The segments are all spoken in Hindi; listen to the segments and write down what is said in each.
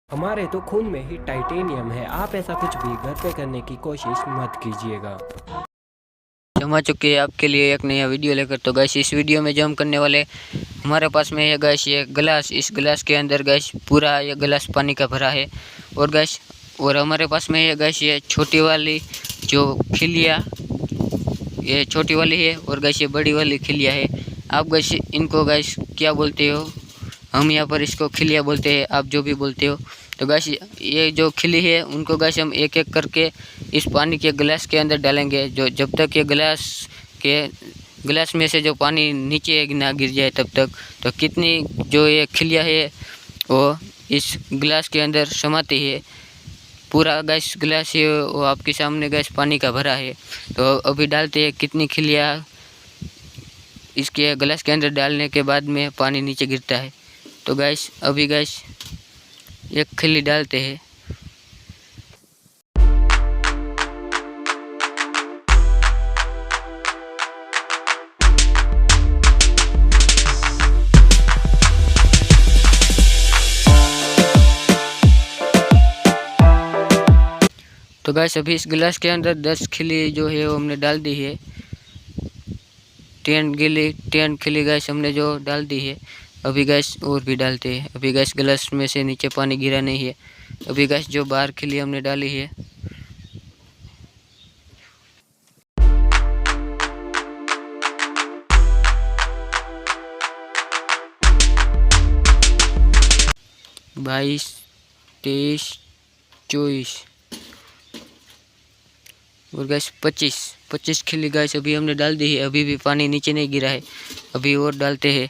हमारे तो खून में ही टाइटेनियम है। आप ऐसा कुछ भी घर पे करने की कोशिश मत कीजिएगा। जमा चुके हैं आपके लिए एक नया वीडियो लेकर। तो गैस इस वीडियो में जो हम करने वाले, हमारे पास में है गैस ये गिलास। इस गिलास के अंदर गैस पूरा ये गिलास पानी का भरा है। और गैस और हमारे पास में है गैस ये छोटी वाली जो खिलिया, ये छोटी वाली है। और गैस ये बड़ी वाली खिलिया है। आप गैस इनको गैस क्या बोलते हो? हम यहाँ पर इसको खिलिया बोलते हैं, आप जो भी बोलते हो। तो गैस ये जो खिली है उनको गैस हम एक एक करके इस पानी के गिलास के अंदर डालेंगे। जो जब तक ये गिलास में से जो पानी नीचे ना गिर जाए तब तक। तो कितनी जो ये खिलिया है वो इस गिलास के अंदर समाती है। पूरा गैस गिलास है वो आपके सामने गैस पानी का भरा है। तो अभी डालते हैं कितनी खिलिया इसके गिलास के अंदर डालने के बाद में पानी नीचे गिरता है। तो गैस अभी गैस एक खिल्ली डालते हैं। तो गैस अभी इस गिलास के अंदर 10 खिल्ली जो है वो हमने डाल दी है। 10 खिल्ली गैस हमने जो डाल दी है। अभी गैस और भी डालते हैं। अभी गैस गिलास में से नीचे पानी गिरा नहीं है। अभी गैस जो बाहर खिल्ली हमने डाली है। बाईस, 23, 24 और गैस 25 खिल्ली गैस अभी हमने डाल दी है। अभी भी पानी नीचे नहीं गिरा है। अभी और डालते हैं।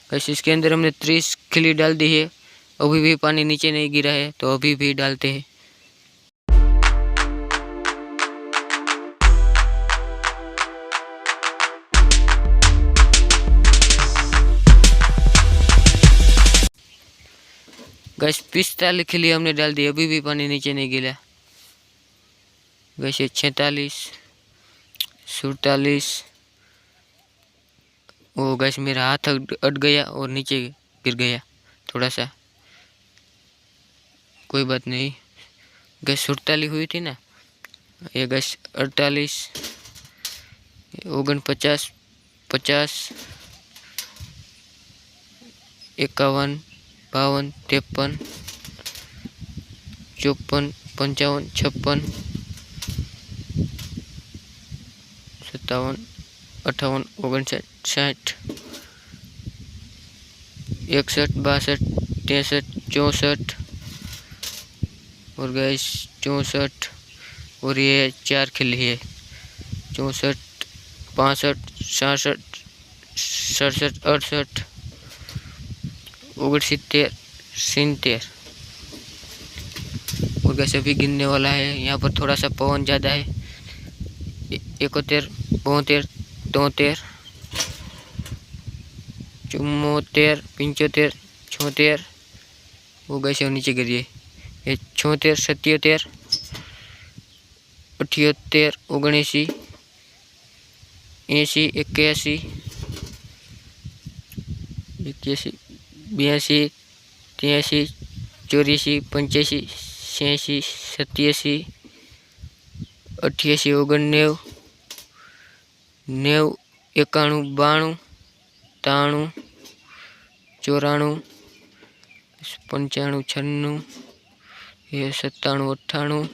गैस इसके अंदर हमने 30 खिल्ली डाल दी है। अभी भी पानी नीचे नहीं गिरा है। तो अभी भी डालते हैं। गैस 45 खिल्ली हमने डाल दी। अभी भी पानी नीचे नहीं गिरा। गैस 46, 47। वो गैस मेरा हाथ अट गया और नीचे गिर गया थोड़ा सा। कोई बात नहीं। गैस 47 हुई थी ना। ये गैस 48, 49, 50, 51, 52, 53, 54, 55, 56, 57, 58, 59, 60, 61, 62, 63, 64 और गैस 64। और ये 4 खिल्ली है। 64, 65, 66, 67, 68, 69, 70 और गैस अभी गिरने वाला है। यहाँ पर थोड़ा सा पवन ज़्यादा है। 71, 72, 73, 74, 75, 76 वो गैस नीचे गिरी है। ये 76, 77, 78, 79, 80, 81, 82, 82, 83, 84, 85, 86, 87, 88, 89, 90, 91, 92, 93, 94, 95, 96, 97, 98,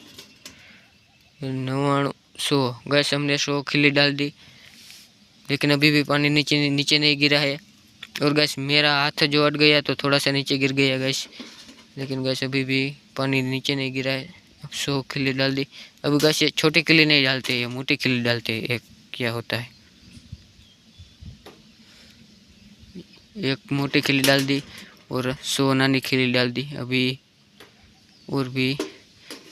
99, 100। गैस हमने 100 खिल्ली डाल दी। लेकिन अभी भी पानी नीचे नहीं गिरा है। और गैस मेरा हाथ जो अट गया तो थोड़ा सा नीचे गिर गया गैस। लेकिन गैस अभी भी पानी नीचे नहीं गिरा है। अब 100 खिल्ली डाल दी। अभी गैस ये छोटी खिल्ली नहीं डालते, ये मोटी खिल्ली डालते हैं। एक क्या होता है, एक मोटी खिल्ली डाल दी और 100 नानी खिल्ली डाल दी। अभी और भी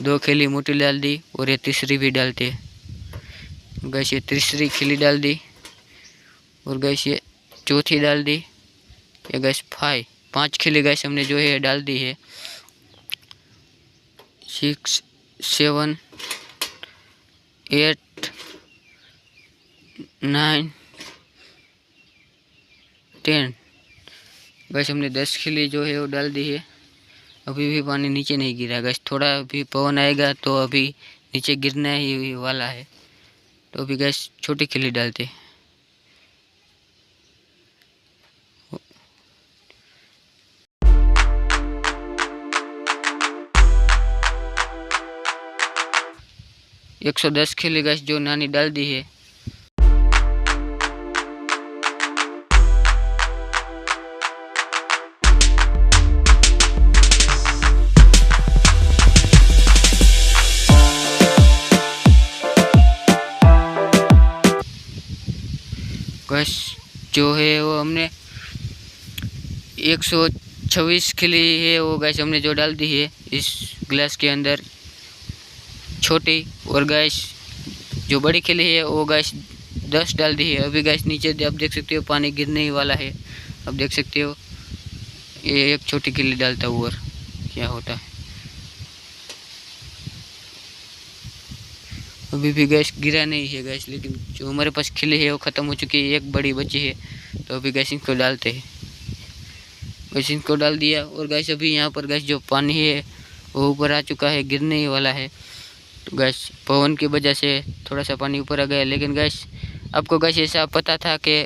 2 खिल्ली मोटी डाल दी और ये तीसरी भी डालते हैं। गैस ये तीसरी खिल्ली डाल दी और गैस ये चौथी डाल दी। ये गैस 5 खिल्ली गैस हमने जो है डाल दी है। 6, 7, 8, 9, 10। गैस हमने 10 खिली जो है वो डाल दी है। अभी भी पानी नीचे नहीं गिरा गैस, थोड़ा भी पवन आएगा तो अभी नीचे गिरना ही वाला है। तो अभी गैस छोटी खिली डालते। एक 110 खिली गैस जो नानी डाल दी है। गैस जो है वो हमने 126 खिली है वो गैस हमने जो डाल दी है इस गिलास के अंदर छोटी। और गैस जो बड़ी खिली है वो गैस 10 डाल दी है। अभी गैस नीचे आप देख सकते हो पानी गिरने ही वाला है। अब देख सकते हो ये एक छोटी खिली डालता हुआ क्या होता है। अभी भी गैस गिरा नहीं है गैस, लेकिन जो हमारे पास खिली है वो ख़त्म हो चुकी है, एक बड़ी बची है। तो अभी गैस इनको डालते हैं। गैस इनको डाल दिया और गैस अभी यहाँ पर गैस जो पानी है वो ऊपर आ चुका है, गिरने ही वाला है। तो गैस पवन की वजह से थोड़ा सा पानी ऊपर आ गया, लेकिन गैस आपको गैस ऐसा पता था कि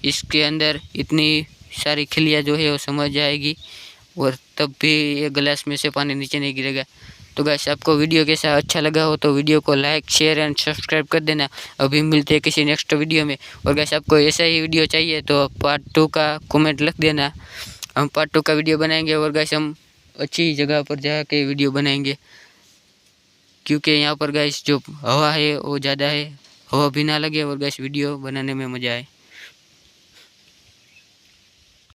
इसके अंदर इतनी सारी खिलियाँ जो है वो समझ जाएगी और तब भी ये गिलास में से पानी नीचे नहीं गिरेगा। तो गैस आपको वीडियो कैसा अच्छा लगा हो तो वीडियो को लाइक शेयर एंड सब्सक्राइब कर देना। अभी मिलते हैं किसी नेक्स्ट वीडियो में। और गैस आपको ऐसा ही वीडियो चाहिए तो पार्ट 2 का कमेंट लिख देना, हम पार्ट 2 का वीडियो बनाएंगे। और गैस हम अच्छी जगह पर जाके वीडियो बनाएंगे, क्योंकि यहाँ पर गैस जो हवा है वो ज़्यादा है, हवा भी ना लगे और गैस वीडियो बनाने में मज़ा आए।